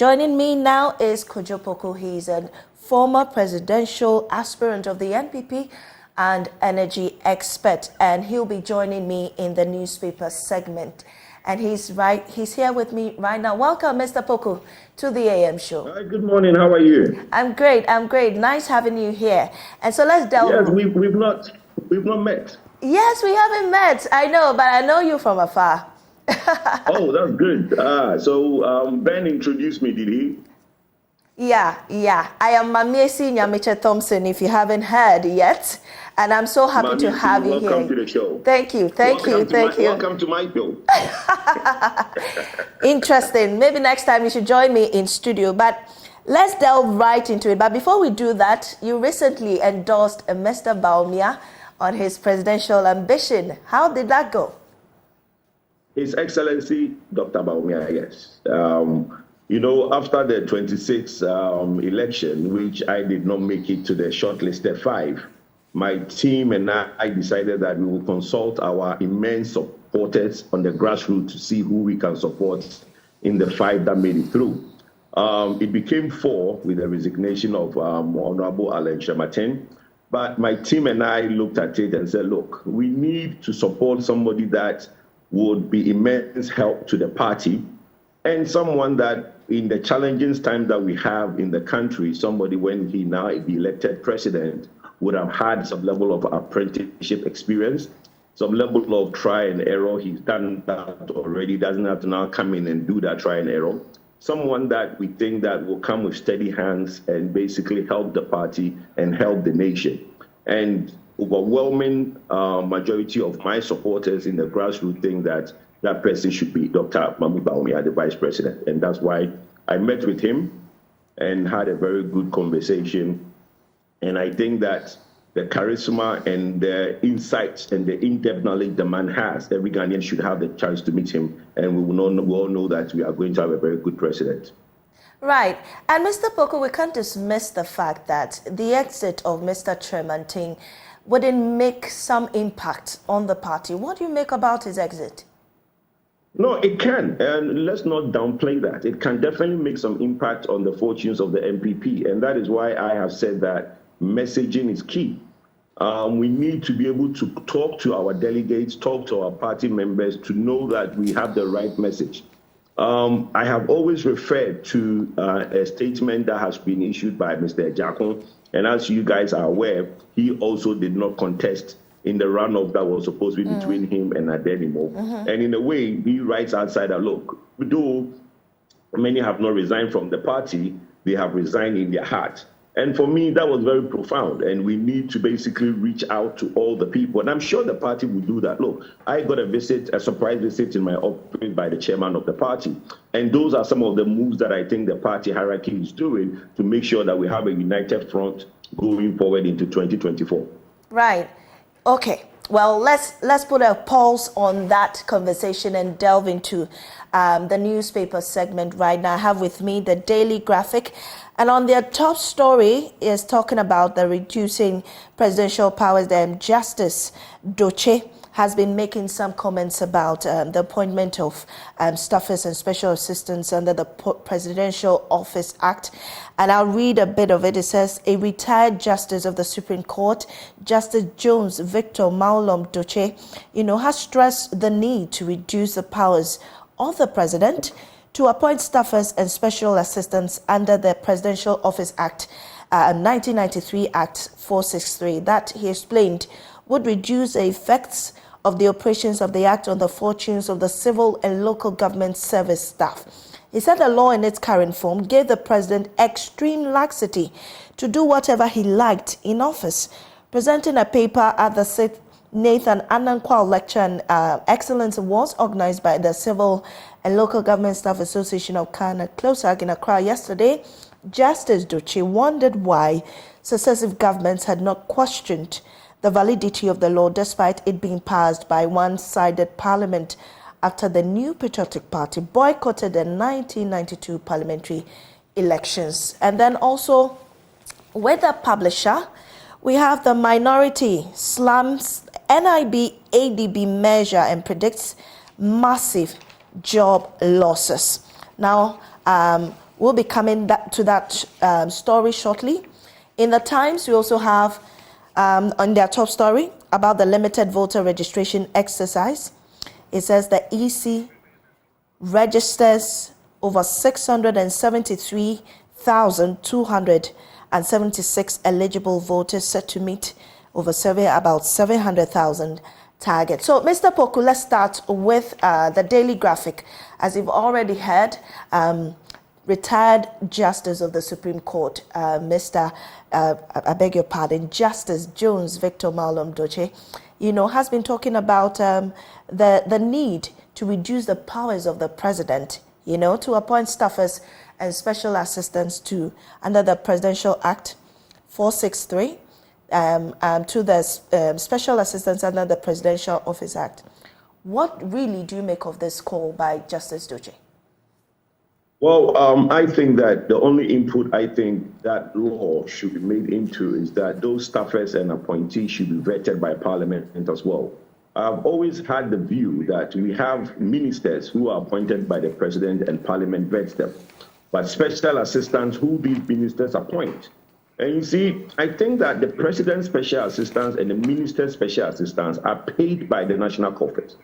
Joining me now is Kojo Poku. He's a former presidential aspirant of the NPP and energy expert, and he'll be joining me in the newspaper segment. And he's here with me right now. Welcome, Mr. Poku, to the AM show. Hi, good morning. How are you? I'm great. Nice having you here. And so let's delve. Yes, we've not met. Yes, we haven't met. I know, but I know you from afar. Oh, that's good. So Ben introduced me, did he? Yeah. I am Mamiesi Nyamiche Thompson, if you haven't heard yet. And I'm so happy to have you here. Welcome to the show. Thank you. Welcome to my show. Interesting. Maybe next time you should join me in studio. But let's delve right into it. But before we do that, you recently endorsed Mr. Bawumia on his presidential ambition. How did that go? His Excellency, Dr. Bawumia, yes. After the 26th election, which I did not make it to the shortlisted 5, my team and I decided that we will consult our immense supporters on the grassroots to see who we can support in the 5 that made it through. It became 4 with the resignation of Honorable Alain Shamatin. But my team and I looked at it and said, look, we need to support somebody that would be immense help to the party, and someone that in the challenging times that we have in the country, somebody when he now be elected president would have had some level of apprenticeship experience, some level of try and error. He's done that already, doesn't have to now come in and do that try and error. Someone that we think that will come with steady hands and basically help the party and help the nation. And overwhelming majority of my supporters in the grassroots think that that person should be Dr. Bawumia, the vice president. And that's why I met with him and had a very good conversation. And I think that the charisma and the insights and the in-depth knowledge the man has, every Ghanaian should have the chance to meet him. And we all know that we are going to have a very good president. Right. And Mr. Poku, we can't dismiss the fact that the exit of Mr. Tremantin wouldn't make some impact on the party. What do you make about his exit? No, it can. And let's not downplay that. It can definitely make some impact on the fortunes of the MPP. And that is why I have said that messaging is key. We need to be able to talk to our delegates, talk to our party members to know that we have the right message. I have always referred to a statement that has been issued by Mr. Ejakun. And as you guys are aware, he also did not contest in the runoff that was supposed to be between him and Adenimo. And in a way, he writes outside that, look, though many have not resigned from the party, they have resigned in their heart. And for me, that was very profound. And we need to basically reach out to all the people. And I'm sure the party will do that. Look, I got a surprise visit in my office by the chairman of the party. And those are some of the moves that I think the party hierarchy is doing to make sure that we have a united front going forward into 2024. Right. Okay. Well, let's put a pause on that conversation and delve into the newspaper segment right now. I have with me the Daily Graphic, and on their top story is talking about the reducing presidential powers. Justice Doche has been making some comments about the appointment of staffers and special assistants under the Presidential Office Act. And I'll read a bit of it. It says, a retired justice of the Supreme Court, Justice Jones Victor Maulom Doche, has stressed the need to reduce the powers of the president to appoint staffers and special assistants under the Presidential Office Act, 1993 Act 463. That, he explained, would reduce the effects of the operations of the Act on the fortunes of the civil and local government service staff. He said the law in its current form gave the president extreme laxity to do whatever he liked in office. Presenting a paper at the 6th Nathan Anankwal Lecture and Excellence Awards organized by the Civil and Local Government Staff Association of Ghana, CLOSAG, in Accra yesterday, Justice Doche wondered why successive governments had not questioned the validity of the law despite it being passed by one-sided parliament after the New Patriotic Party boycotted the 1992 parliamentary elections. And then also with the publisher, we have the minority slums NIB-ADB measure and predicts massive job losses. Now, We'll be coming to that story shortly. In the Times, we also have on their top story about the limited voter registration exercise. It says the EC registers over 673,276 eligible voters, set to meet over survey about 700,000 target. So, Mr. Poku, let's start with the Daily Graphic. As you've already heard, retired Justice of the Supreme Court, I beg your pardon, Justice Jones Victor Malum Doche, has been talking about the need to reduce the powers of the president, to appoint staffers and special assistants under the Presidential Act 463, to the special assistants under the Presidential Office Act. What really do you make of this call by Justice Doche? Well, I think that the only input I think that law should be made into is that those staffers and appointees should be vetted by Parliament as well. I've always had the view that we have ministers who are appointed by the President and Parliament vets them, but special assistants who these ministers appoint. And you see, I think that the President's special assistants and the minister's special assistants are paid by the national coffers.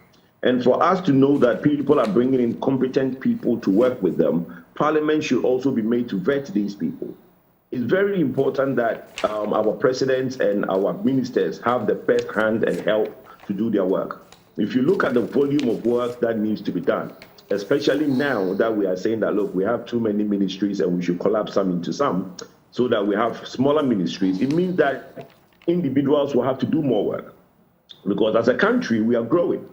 And for us to know that people are bringing in competent people to work with them, Parliament should also be made to vet these people. It's very important that our presidents and our ministers have the best hand and help to do their work. If you look at the volume of work that needs to be done, especially now that we are saying that, look, we have too many ministries and we should collapse some into some so that we have smaller ministries, it means that individuals will have to do more work. Because as a country, we are growing.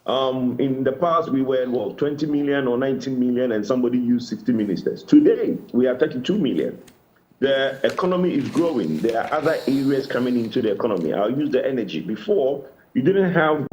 In the past, we were, 20 million or 19 million, and somebody used 60 ministers. Today, we are 32 million. The economy is growing. There are other areas coming into the economy. I'll use the energy. Before, you didn't have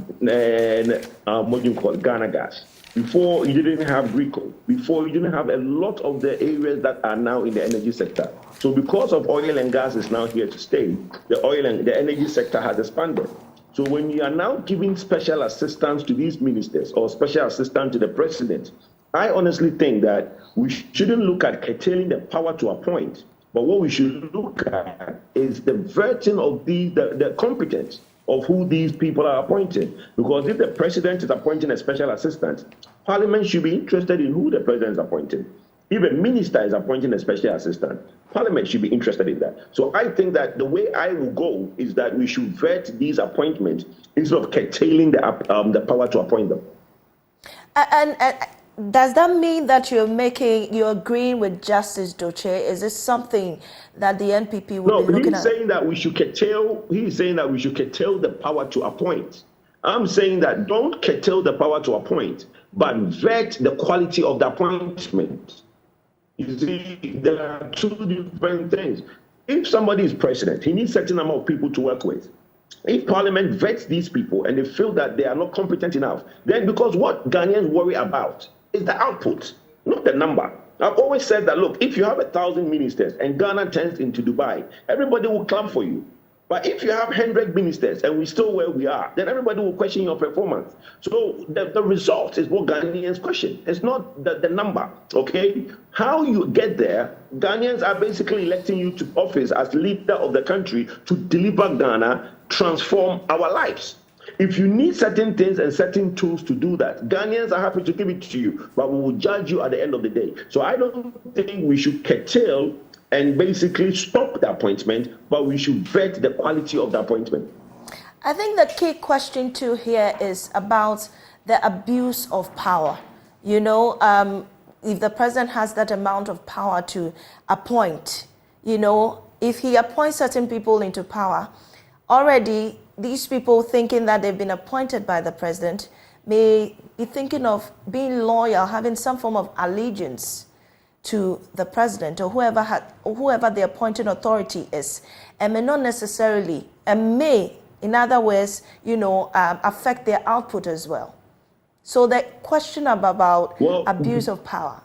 what you call Ghana gas. Before, you didn't have Grico. Before, you didn't have a lot of the areas that are now in the energy sector. So because of oil and gas is now here to stay, the energy sector has expanded. So when you are now giving special assistance to these ministers or special assistance to the president, I honestly think that we shouldn't look at curtailing the power to appoint, but what we should look at is the vetting of the competence of who these people are appointing. Because if the president is appointing a special assistant, Parliament should be interested in who the president is appointing. If a minister is appointing a special assistant, Parliament should be interested in that. So I think that the way I will go is that we should vet these appointments instead of curtailing the power to appoint them. And does that mean that you're agreeing with Justice Doche? Is this something that the NPP will be looking at? No, he's saying that we should curtail the power to appoint. I'm saying that don't curtail the power to appoint, but vet the quality of the appointment. You see, there are two different things. If somebody is president, he needs a certain number of people to work with. If Parliament vets these people and they feel that they are not competent enough, then because what Ghanaians worry about is the output, not the number. I've always said that, look, if you have 1,000 ministers and Ghana turns into Dubai, everybody will clap for you. But if you have 100 ministers and we're still where we are, then everybody will question your performance. So the result is what Ghanaians question. It's not the number, okay? How you get there, Ghanaians are basically electing you to office as leader of the country to deliver Ghana, transform our lives. If you need certain things and certain tools to do that, Ghanaians are happy to give it to you, but we will judge you at the end of the day. So I don't think we should curtail and basically stop the appointment, but we should vet the quality of the appointment. I think the key question too here is about the abuse of power. If the president has that amount of power to appoint, if he appoints certain people into power, already these people thinking that they've been appointed by the president may be thinking of being loyal, having some form of allegiance to the president or whoever the appointing authority is, and may not necessarily, and may, in other words, affect their output as well. So the question about abuse of power.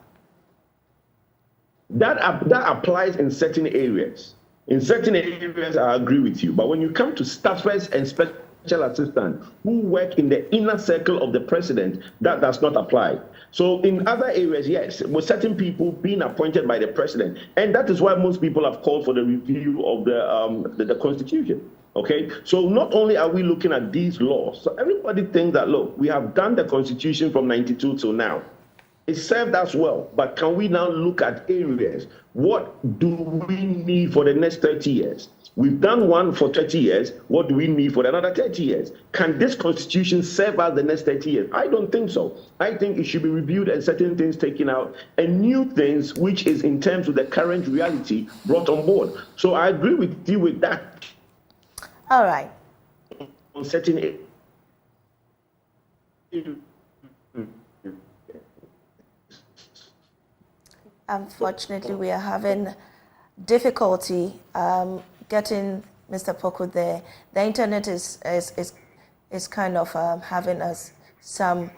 That applies in certain areas. In certain areas, I agree with you. But when you come to staffers and special special assistants who work in the inner circle of the president, that does not apply. So in other areas, yes, with certain people being appointed by the president, and that is why most people have called for the review of the Constitution. Okay, so not only are we looking at these laws, so everybody thinks that, look, we have done the Constitution from 92 till now. It served us well, but can we now look at areas? What do we need for the next 30 years? We've done one for 30 years. What do we need for another 30 years? Can this Constitution serve us the next 30 years? I don't think so. I think it should be reviewed and certain things taken out and new things, which is in terms of the current reality, brought on board. So I agree with you with that. All right. On certain Unfortunately, we are having difficulty getting Mr. Poku there. The internet is kind of having us some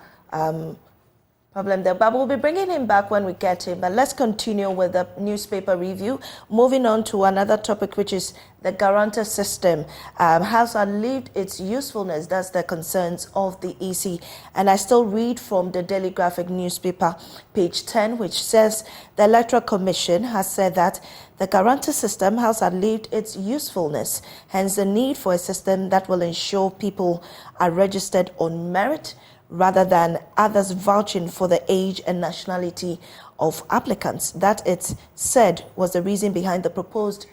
problem there, but we'll be bringing him back when we get him. But let's continue with the newspaper review. Moving on to another topic, which is the guarantor system has outlived its usefulness. That's the concerns of the EC. And I still read from the Daily Graphic newspaper, page 10, which says the Electoral Commission has said that the guarantor system has outlived its usefulness, hence the need for a system that will ensure people are registered on merit rather than others vouching for the age and nationality of applicants. That, it's said, was the reason behind the proposed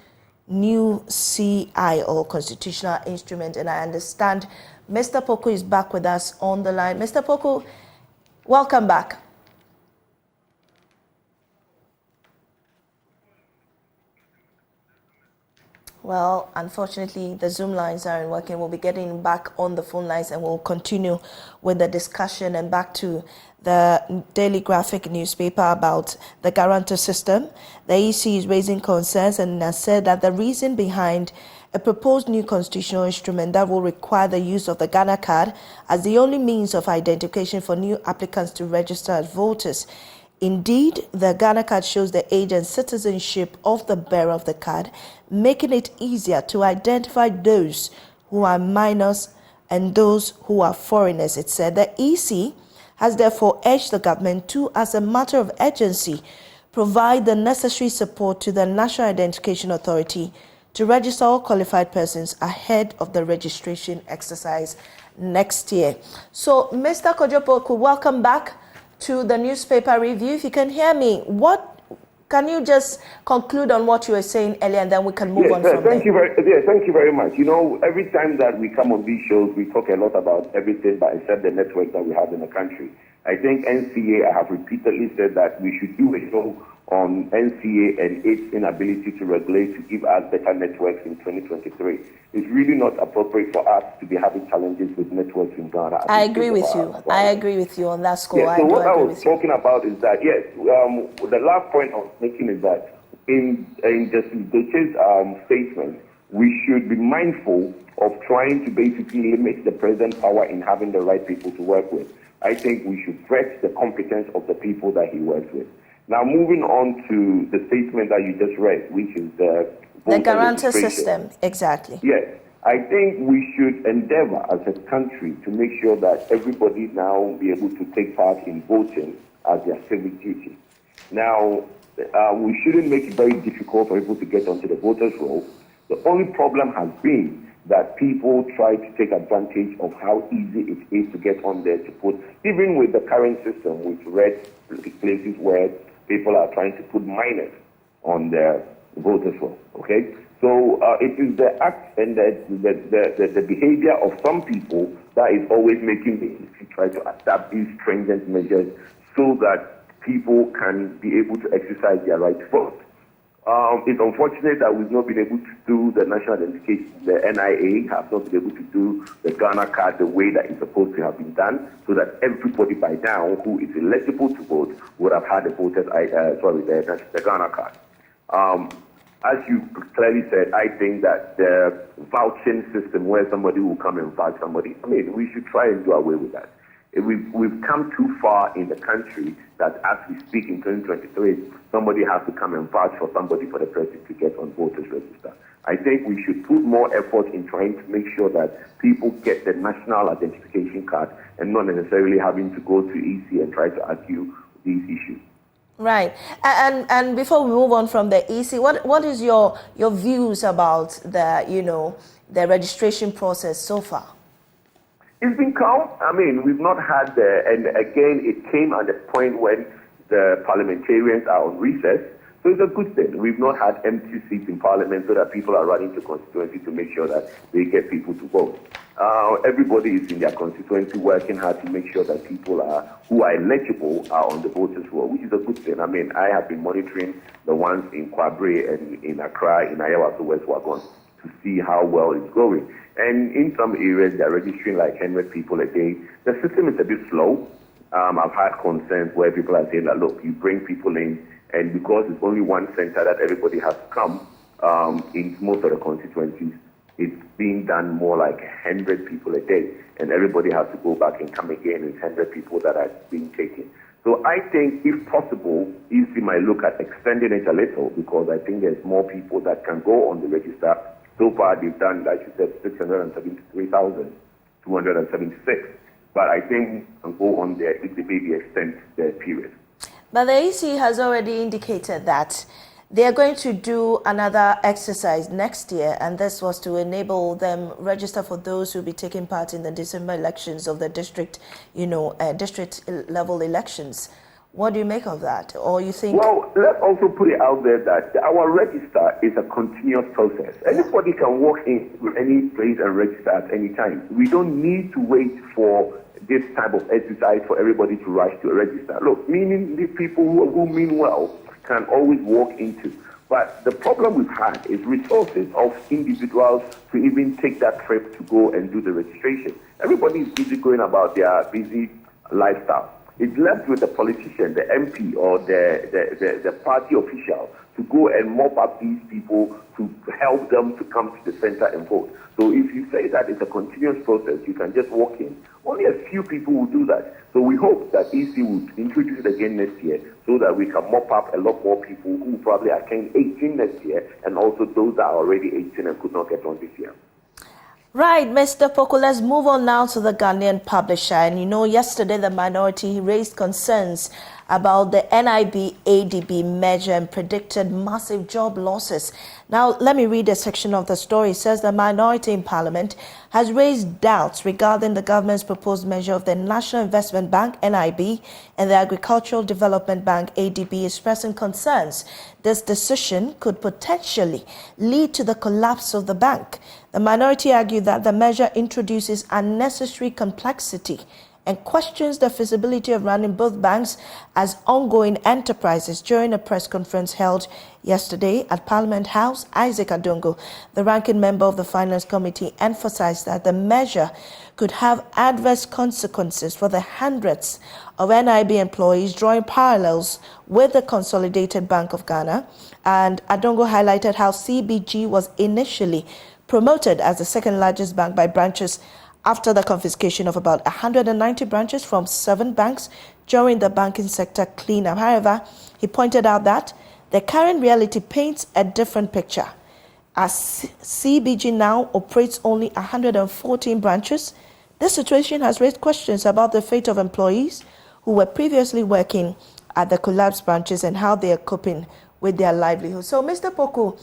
new CI, or constitutional instrument. And I understand Mr. Poku is back with us on the line. Mr. Poku, welcome back. Well, unfortunately, the Zoom lines aren't working. We'll be getting back on the phone lines and we'll continue with the discussion. And back to the Daily Graphic newspaper about the guarantor system. The EC is raising concerns and has said that the reason behind a proposed new constitutional instrument that will require the use of the Ghana card as the only means of identification for new applicants to register as voters. Indeed, the Ghana card shows the age and citizenship of the bearer of the card, making it easier to identify those who are minors and those who are foreigners, it said. The EC has therefore urged the government to, as a matter of urgency, provide the necessary support to the National Identification Authority to register all qualified persons ahead of the registration exercise next year. So, Mr. Kojo Poku, welcome back to the newspaper review. If you can hear me, what can you just conclude on what you were saying earlier, and then we can move on from there? Thank you very much. You know, every time that we come on these shows, we talk a lot about everything but except the network that we have in the country. I think NCA, I have repeatedly said that we should do a show on NCA and its inability to regulate to give us better networks in 2023. It's really not appropriate for us to be having challenges with networks in Ghana. I agree with you. I agree with you on that score. Yes, so what I was talking about is that, yes, the last point I was making is that in Justice Doche's statement, we should be mindful of trying to basically limit the president's power in having the right people to work with. I think we should vet the competence of the people that he works with. Now, moving on to the statement that you just read, which is the guarantor system, exactly. Yes, I think we should endeavor as a country to make sure that everybody now be able to take part in voting as their civic duty. Now, we shouldn't make it very difficult for people to get onto the voters' roll. The only problem has been that people try to take advantage of how easy it is to get on there to put, even with the current system, with red places where people are trying to put minors on their voters' roll. Okay, so it is the act and the behavior of some people that is always making the try to adapt these stringent measures so that people can be able to exercise their right to vote. It's unfortunate that we've not been able to do the national identification. The NIA have not been able to do the Ghana card the way that it's supposed to have been done, so that everybody by now who is eligible to vote would have had the the Ghana card. As you clearly said, I think that the vouching system where somebody will come and vouch somebody, I mean, we should try and do away with that. We've come too far in the country that as we speak in 2023, somebody has to come and vouch for somebody for the president to get on voters register. I think we should put more effort in trying to make sure that people get the national identification card and not necessarily having to go to EC and try to argue these issues. Right. And before we move on from the EC, what is your views about the registration process so far? It's been calm. I mean, we've not had and again, it came at a point when the parliamentarians are on recess. So it's a good thing. We've not had empty seats in parliament so that people are running to constituency to make sure that they get people to vote. Everybody is in their constituency working hard to make sure that people who are eligible are on the voters roll, which is a good thing. I mean, I have been monitoring the ones in Kwabre and in Accra, in Ayawaso West Wagon, to see how well it's going. And in some areas, they're registering like 100 people a day. The system is a bit slow. I've had concerns where people are saying that, look, you bring people in, and because it's only one center that everybody has to come, in most of the constituencies, it's being done more like 100 people a day, and everybody has to go back and come again. It's 100 people that are being taken. So I think, if possible, EC might look at extending it a little, because I think there's more people that can go on the register. So far, they've done, like you said, 673,276. But I think can go on there if they maybe extend the period. But the EC has already indicated that they are going to do another exercise next year, and this was to enable them register for those who will be taking part in the December elections of the district, district level elections. What do you make of that? Or you think? Well, let's also put it out there that our register is a continuous process. Anybody can walk in to any place and register at any time. We don't need to wait for this type of exercise for everybody to rush to register. Look, meaning the people who mean well can always walk into. But the problem we've had is resources of individuals to even take that trip to go and do the registration. Everybody is busy going about their busy lifestyle. It's left with the politician, the MP, or the party official to go and mop up these people to help them to come to the center and vote. So if you say that it's a continuous process, you can just walk in. Only a few people will do that. So we hope that EC would introduce it again next year so that we can mop up a lot more people who probably are turning 18 next year, and also those that are already 18 and could not get on this year. Right, Mr. Poku, let's move on now to the Ghanaian publisher. And yesterday the minority raised concerns about the NIB-ADB measure and predicted massive job losses. Now, let me read a section of the story. It says the minority in Parliament has raised doubts regarding the government's proposed measure of the National Investment Bank, NIB, and the Agricultural Development Bank, ADB, expressing concerns this decision could potentially lead to the collapse of the bank. The minority argued that the measure introduces unnecessary complexity and questions the feasibility of running both banks as ongoing enterprises. During a press conference held yesterday at Parliament House, Isaac Adongo, the ranking member of the Finance Committee, emphasized that the measure could have adverse consequences for the hundreds of NIB employees, drawing parallels with the Consolidated Bank of Ghana. And Adongo highlighted how CBG was initially promoted as the second largest bank by branches after the confiscation of about 190 branches from 7 banks during the banking sector cleanup. However, he pointed out that the current reality paints a different picture. As CBG now operates only 114 branches, this situation has raised questions about the fate of employees who were previously working at the collapsed branches and how they are coping with their livelihood. So, Mr. Poku,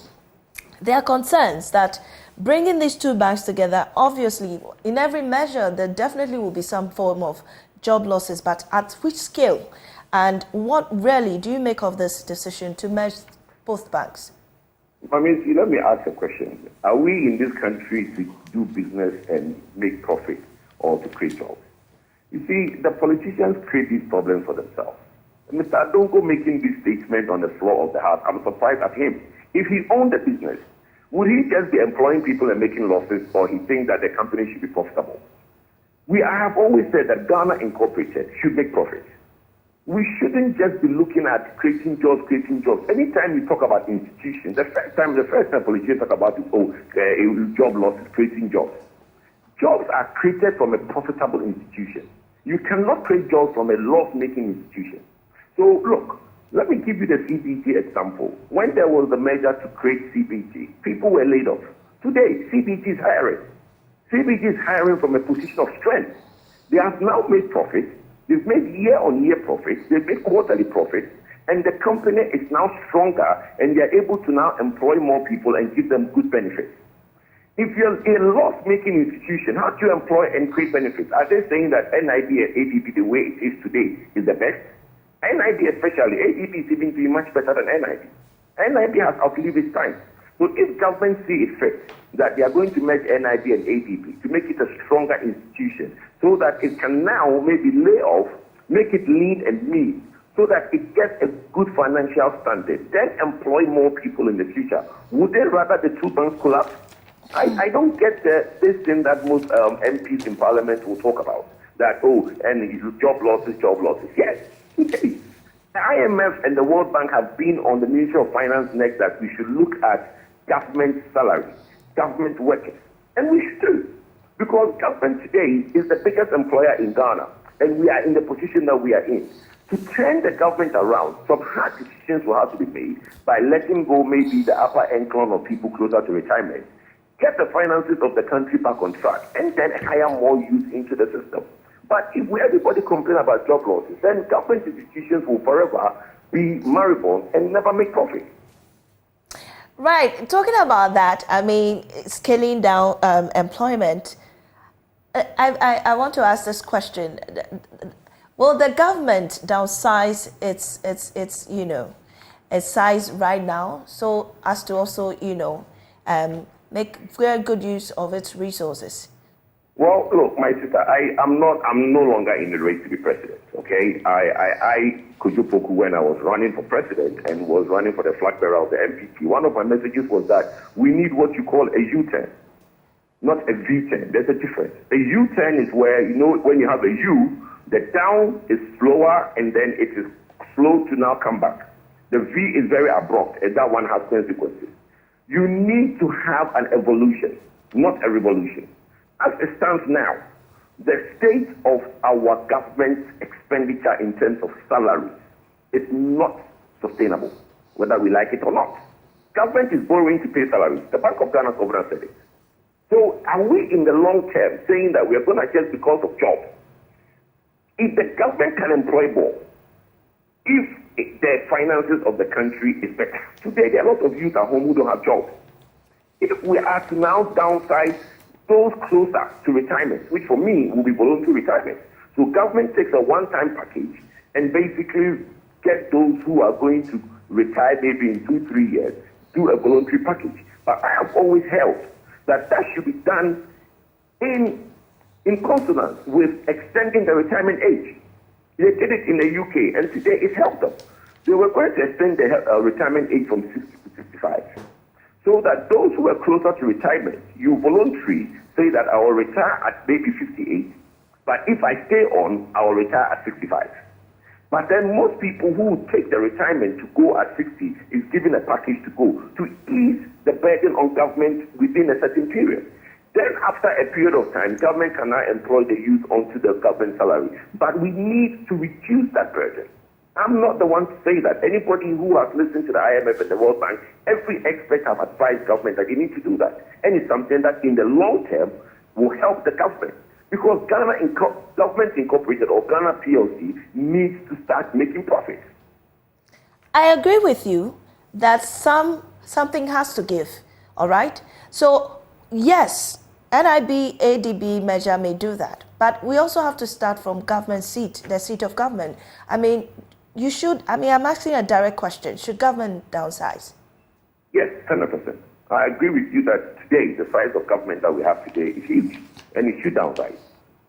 there are concerns that bringing these two banks together, obviously, in every measure, there definitely will be some form of job losses, but at which scale? And what really do you make of this decision to merge both banks? Let me ask a question. Are we in this country to do business and make profit or to create jobs? You see, the politicians create these problems for themselves. Mr. Adongo making this statement on the floor of the House, I'm surprised at him. If he owned the business, would he just be employing people and making losses, or he think that the company should be profitable? I have always said that Ghana Incorporated should make profits. We shouldn't just be looking at creating jobs. Anytime we talk about institutions, the first time politicians talk about it, job losses, creating jobs. Jobs are created from a profitable institution. You cannot create jobs from a loss-making institution. So look, let me give you the CBT example. When there was the measure to create CBT, people were laid off. Today, CBT is hiring. CBT is hiring from a position of strength. They have now made profit. They've made year-on-year profits. They've made quarterly profits. And the company is now stronger, and they're able to now employ more people and give them good benefits. If you're a loss-making institution, how do you employ and create benefits? Are they saying that NIB-ADB, the way it is today, is the best? NIB especially, ADB is even doing much better than NIB. NIB has outlived its time. So if government see it fit that they are going to make NIB and ADB to make it a stronger institution so that it can now maybe lay off, make it lean and mean, so that it gets a good financial standard, then employ more people in the future. Would they rather the two banks collapse? I don't get this thing that most MPs in Parliament will talk about, that, and job losses. Yes, okay. The IMF and the World Bank have been on the Ministry of Finance neck that we should look at government salaries, government workers, and we should do. Because government today is the biggest employer in Ghana, and we are in the position that we are in. To turn the government around, some hard decisions will have to be made by letting go maybe the upper echelon of people closer to retirement, get the finances of the country back on track, and then hire more youth into the system. But if everybody complain about job losses, then government institutions will forever be moribund and never make profit. Right. Talking about that, I mean, scaling down employment, I want to ask this question. Will the government downsize its size right now so as to also, make very good use of its resources? Well, look, my sister, I'm no longer in the race to be president, okay? I Kojopoku, when I was running for president and was running for the flag bearer of the MPP, one of my messages was that we need what you call a U-turn, not a V-turn. There's a difference. A U-turn is where, when you have a U, the down is slower and then it is slow to now come back. The V is very abrupt and that one has consequences. You need to have an evolution, not a revolution. As it stands now, the state of our government expenditure in terms of salaries is not sustainable, whether we like it or not. Government is borrowing to pay salaries. The Bank of Ghana's governor said it. So are we in the long term saying that we are going to just because of jobs? If the government can employ more, if the finances of the country is better. Today, there are a lot of youth at home who don't have jobs. If we are to now downsize those closer to retirement, which for me will be voluntary retirement. So government takes a one-time package and basically get those who are going to retire maybe in 2-3 years, do a voluntary package. But I have always held that should be done in consonance with extending the retirement age. They did it in the UK, and today it helped them. They were going to extend the retirement age from 60 to 65. So that those who are closer to retirement, you voluntarily say that I will retire at maybe 58, but if I stay on, I will retire at 65. But then most people who take the retirement to go at 60 is given a package to go to ease the burden on government within a certain period. Then after a period of time, government can now employ the youth onto the government salary. But we need to reduce that burden. I'm not the one to say that. Anybody who has listened to the IMF and the World Bank, every expert have advised government that they need to do that. And it's something that in the long term will help the government. Because Government Incorporated or Ghana PLC needs to start making profits. I agree with you that something has to give, all right? So, yes, NIB-ADB measure may do that, but we also have to start from government seat, the seat of government. I mean, I'm asking a direct question. Should government downsize? Yes, 100%. I agree with you that today, the size of government that we have today is huge, and it should downsize.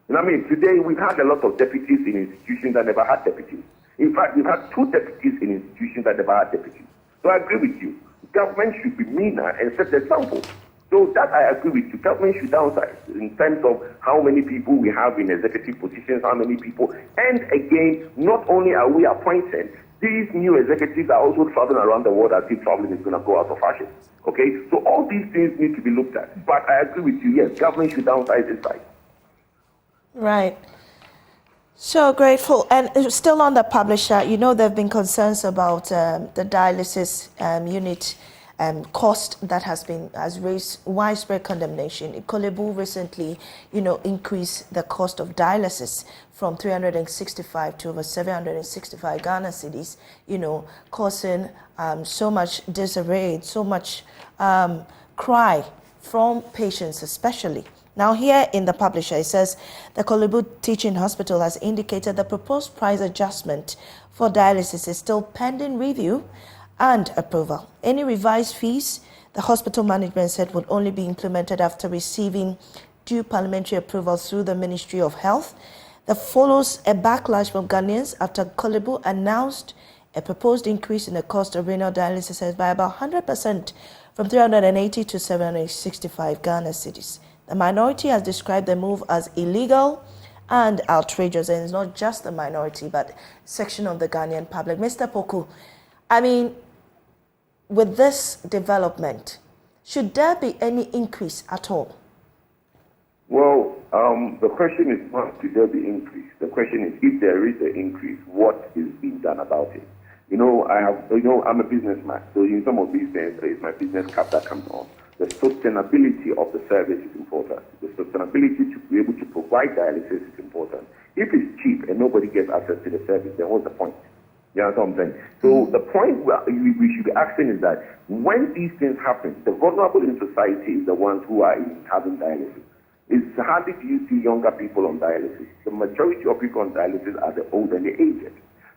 Today we've had a lot of deputies in institutions that never had deputies. In fact, we've had 2 deputies in institutions that never had deputies. So I agree with you. Government should be meaner and set the example. So that I agree with you. Government should downsize in terms of how many people we have in executive positions, how many people. And again, not only are we appointing, these new executives are also traveling around the world as if traveling is going to go out of fashion. Okay? So all these things need to be looked at. But I agree with you, yes, government should downsize its size. Right. So grateful. And still on the publisher, you know, there have been concerns about the dialysis unit cost that has raised widespread condemnation. Kolebu recently, you know, increased the cost of dialysis from 365 to over 765 Ghana cedis, you know, causing so much disarray, so much cry from patients especially. Now here in the publisher, it says the Kolebu Teaching Hospital has indicated the proposed price adjustment for dialysis is still pending review and approval. Any revised fees, the hospital management said, would only be implemented after receiving due parliamentary approval through the Ministry of Health. That follows a backlash from Ghanaians after Kolebu announced a proposed increase in the cost of renal dialysis by about 100% from 380 to 765 Ghana cedis. The minority has described the move as illegal and outrageous, and it's not just the minority, but section of the Ghanaian public. Mr. Poku, I mean, with this development, should there be any increase at all? Well, the question is not should there be increase. The question is if there is an increase, what is being done about it? You know, I'm a businessman, so in some of these things, there is my business cap that comes on. The sustainability of the service is important. The sustainability to be able to provide dialysis is important. If it's cheap and nobody gets access to the service, then what's the point? You know what I'm saying? So the point we should be asking is that when these things happen, the vulnerable in society is the ones who are having dialysis. It's hardly do you see younger people on dialysis. The majority of people on dialysis are the old and the aged.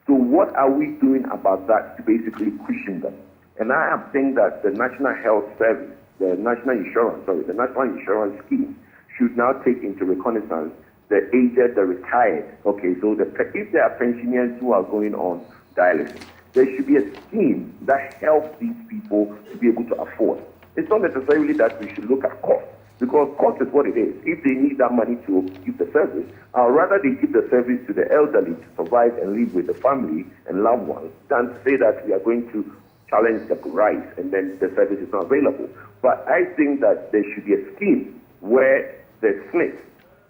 So what are we doing about that to basically cushion them? And I am saying that the National Health Service, the National Insurance Scheme should now take into reconnaissance the aged, the retired. Okay, so if there are pensioners who are going on dialysis, there should be a scheme that helps these people to be able to afford. It's not necessarily that we should look at cost, because cost is what it is. If they need that money to give the service, rather they give the service to the elderly to survive and live with the family and loved ones than to say that we are going to challenge the price and then the service is not available. But I think that there should be a scheme where the SNP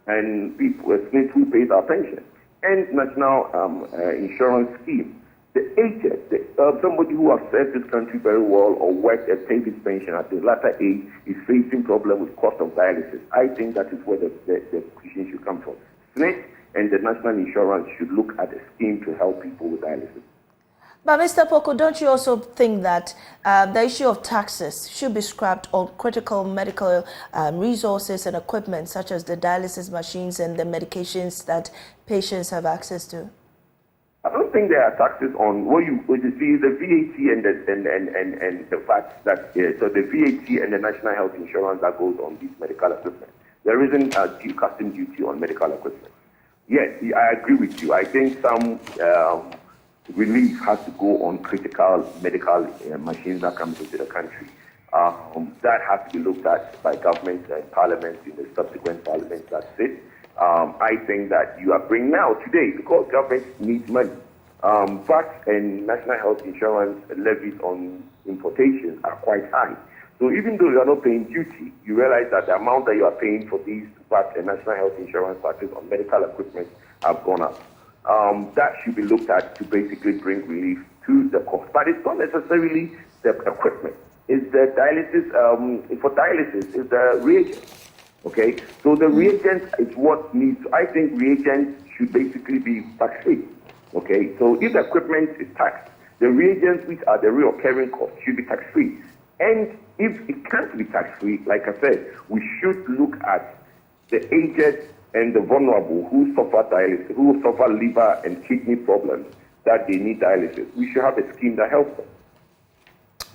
and people, SNP who pays our pension, and National Insurance Scheme, the aged, somebody who has served this country very well or worked and paid his pension at the latter age is facing problem with cost of dialysis. I think that is where the question should come from. SNP and the National Insurance should look at a scheme to help people with dialysis. But Mr. Poku, don't you also think that the issue of taxes should be scrapped on critical medical resources and equipment such as the dialysis machines and the medications that patients have access to? I don't think there are taxes on what you see the VAT and the fact that so the VAT and the National Health Insurance that goes on these medical equipment. There isn't a custom duty on medical equipment. Yes, I agree with you. I think some relief has to go on critical medical machines that come into the country. That has to be looked at by government and parliament in the subsequent parliaments that sit. I think that you are bringing now today, because government needs money. VAT and National Health Insurance levies on importations are quite high. So even though you are not paying duty, you realize that the amount that you are paying for these VAT and National Health Insurance taxes on medical equipment have gone up. That should be looked at to basically bring relief to the cost. But it's not necessarily the equipment. It's the dialysis, for dialysis, it's the reagents. Okay? So the reagents is what needs, I think reagents should basically be tax-free. Okay? So if the equipment is taxed, the reagents, which are the recurring costs, should be tax-free. And if it can't be tax-free, like I said, we should look at the aged and the vulnerable who suffer dialysis, who suffer liver and kidney problems, that they need dialysis. We should have a scheme that helps them.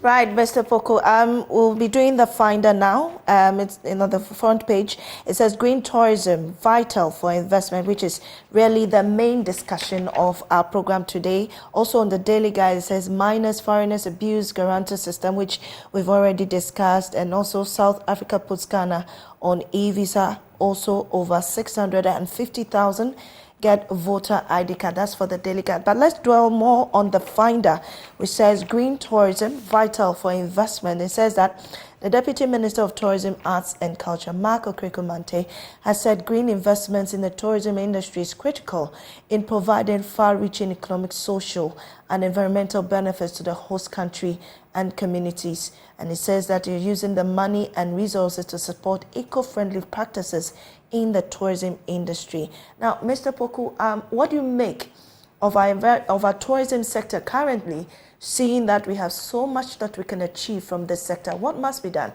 Right, Mr. Poku. We'll be doing the finder now. It's on the front page. It says green tourism vital for investment, which is really the main discussion of our program today. Also on the daily guide, it says minors, foreigners abuse guarantor system, which we've already discussed, and also South Africa puts Ghana on e-visa. Also over 650,000 get voter ID card. That's for the daily guide. But let's dwell more on the finder, which says green tourism vital for investment. It says that The Deputy Minister of Tourism, Arts and Culture, Marco Krikomante, has said green investments in the tourism industry is critical in providing far-reaching economic, social and environmental benefits to the host country and communities. And he says that you're using the money and resources to support eco-friendly practices in the tourism industry. Now, Mr. Poku, what do you make of our tourism sector currently, seeing that we have so much that we can achieve from this sector? What must be done?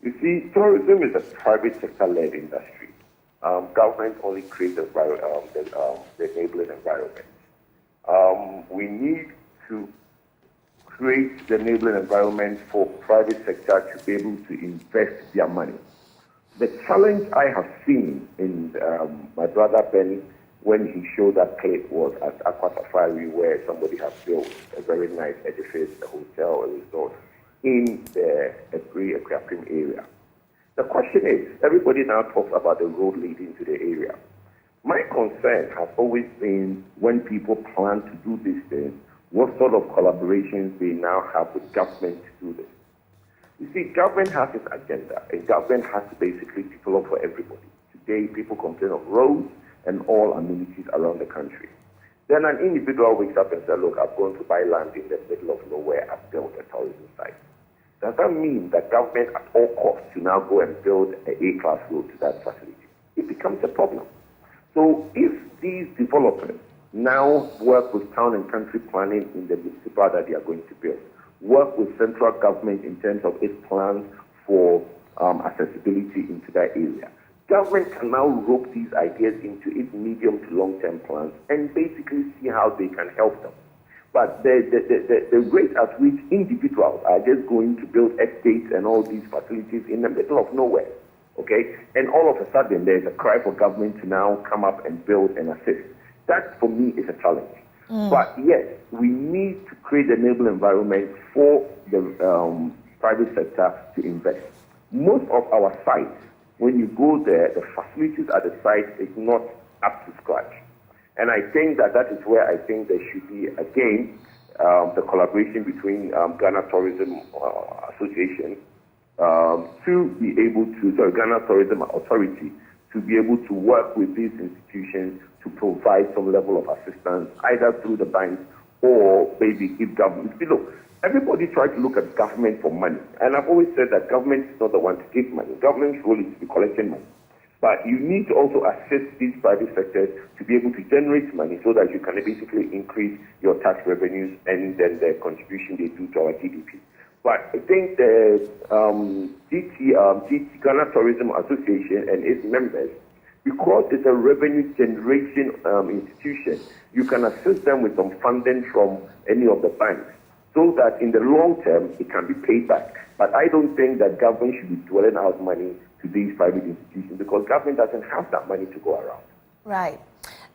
You see, tourism is a private sector-led industry. Government only creates the enabling environment. We need to create the enabling environment for private sector to be able to invest their money. The challenge I have seen in my brother Ben, when he showed that clip, was at Aqua Safari, where somebody has built a very nice edifice, a hotel, a resort in the Equaprium area. The question is, everybody now talks about the road leading to the area. My concern has always been, when people plan to do these things, what sort of collaborations they now have with government to do this. You see, government has its agenda, and government has to basically develop for everybody. Today, people complain of roads and all amenities around the country. Then an individual wakes up and says, look, I'm going to buy land in the middle of nowhere, I've built a tourism site. Does that mean that government at all costs to now go and build an A-class road to that facility? It becomes a problem. So if these developers now work with town and country planning in the municipal that they are going to build, work with central government in terms of its plans for accessibility into that area, government can now rope these ideas into its medium to long-term plans and basically see how they can help them. But the rate at which individuals are just going to build estates and all these facilities in the middle of nowhere, okay, and all of a sudden there's a cry for government to now come up and build and assist. That, for me, is a challenge. But yes, we need to create an enabling environment for the private sector to invest. Most of our sites, when you go there, the facilities at the site is not up to scratch. And I think that is where I think there should be, again, the collaboration between Ghana Tourism Association to be able to, Ghana Tourism Authority, to be able to work with these institutions to provide some level of assistance, either through the banks or maybe give government. Look, everybody tries to look at government for money. And I've always said that government is not the one to give money. Government's role is to be collecting money. But you need to also assist these private sectors to be able to generate money so that you can basically increase your tax revenues and then the contribution they do to our GDP. But I think the Ghana Tourism Association and its members, because it's a revenue generation institution, you can assist them with some funding from any of the banks so that in the long term it can be paid back. But I don't think that government should be dwelling out money to these private institutions because government doesn't have that money to go around. Right.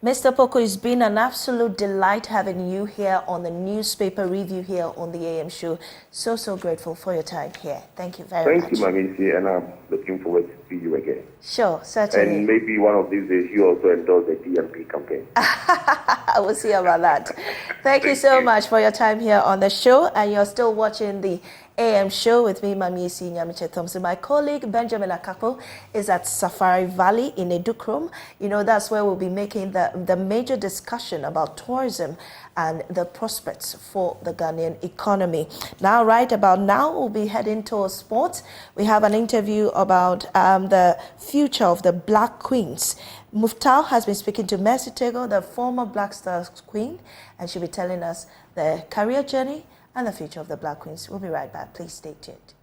Mr. Poku, it's been an absolute delight having you here on the newspaper review here on the AM show. So grateful for your time here. Thank you very much. Thank you, Mamisi, and I'm looking forward to see you again. Sure, certainly. And maybe one of these days you also endorse the DMP campaign. I will see about that. Thank you so much for your time here on the show, and you're still watching the AM show with me, Mamisi Nyamiche Thompson. My colleague Benjamin Akapo is at Safari Valley in Edukrom. You know, that's where we'll be making the major discussion about tourism and the prospects for the Ghanaian economy. Now, right about now, we'll be heading towards sports. We have an interview about the future of the Black Queens. Muftau has been speaking to Mercy Tego, the former Black Stars Queen, and she'll be telling us the career journey and the future of the Black Queens. We'll be right back. Please stay tuned.